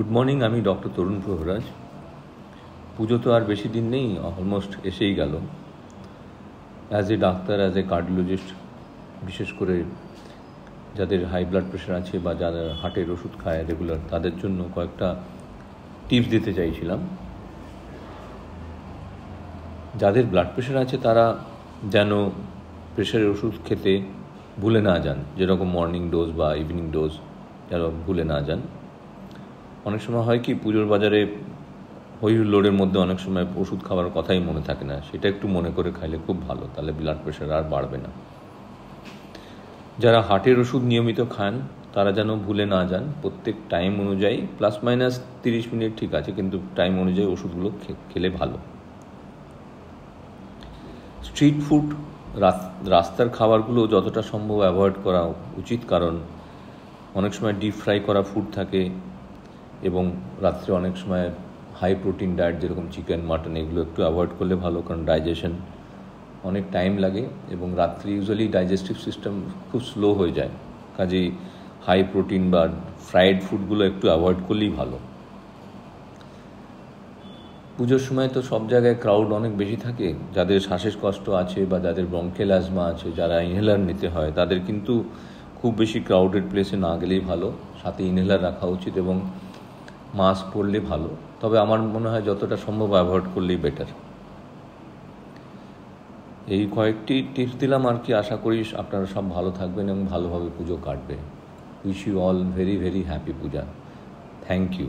Good morning, আমি doctor তরুণ প্রহরাজ। পুজো তো আর বেশি দিন নেই, অলমোস্ট এসেই গেল। As a doctor, as a cardiologist, বিশেষ করে যাদের হাই ব্লাড প্রেশার আছে বা যারা হার্টের ওষুধ খায় রেগুলার, তাদের জন্য কয়েকটা টিপস দিতে চাইছিলাম। যাদের ব্লাড প্রেশার আছে তারা যেন প্রেশারের ওষুধ খেতে ভুলে না যান, যেরকম মর্নিং ডোজ বা ইভিনিং ডোজ যেন ভুলে না যান। অনেক সময় হয় কি, পুজোর বাজারে হই হুল্লোড়ের মধ্যে অনেক সময় ওষুধ খাওয়ার কথাই মনে থাকে না, সেটা একটু মনে করে খাইলে খুব ভালো, তাহলে ব্লাড প্রেশার আর বাড়বে না। যারা হার্টের ওষুধ নিয়মিত খান তারা যেন ভুলে না যান, প্রত্যেক টাইম অনুযায়ী প্লাস মাইনাস 30 মিনিট ঠিক আছে, কিন্তু টাইম অনুযায়ী ওষুধগুলো খেলে ভালো। স্ট্রিট ফুড, রাস্তার খাবারগুলো যতটা সম্ভব অ্যাভয়েড করা উচিত, কারণ অনেক সময় ডিপ ফ্রাই করা ফুড থাকে এবং রাত্রে অনেক সময় হাই প্রোটিন ডায়েট যেরকম চিকেন, মাটন, এগুলো একটু অ্যাভয়েড করলে ভালো, কারণ ডাইজেশন অনেক টাইম লাগে এবং রাত্রে ইউজুয়ালি ডাইজেস্টিভ সিস্টেম খুব স্লো হয়ে যায়। কাজেই হাই প্রোটিন বা ফ্রাইড ফুডগুলো একটু অ্যাভয়েড করলেই ভালো। পুজোর সময় তো সব জায়গায় ক্রাউড অনেক বেশি থাকে। যাদের শ্বাসের কষ্ট আছে বা যাদের ব্রঙ্কিয়াল অ্যাজমা আছে, যারা ইনহেলার নিতে হয়, তাদের কিন্তু খুব বেশি ক্রাউডেড প্লেসে না গেলেই ভালো। সাথে ইনহেলার রাখা উচিত এবং মাস্ক পরলে ভালো। তবে আমার মনে হয় যতটা সম্ভব অ্যাভয়েড করলেই বেটার। এই কয়েকটি টিপস দিলাম আর কি। আশা করি আপনারা সব ভালো থাকবেন এবং ভালোভাবে পুজো কাটবে। Wish you all very very happy Puja. Thank you.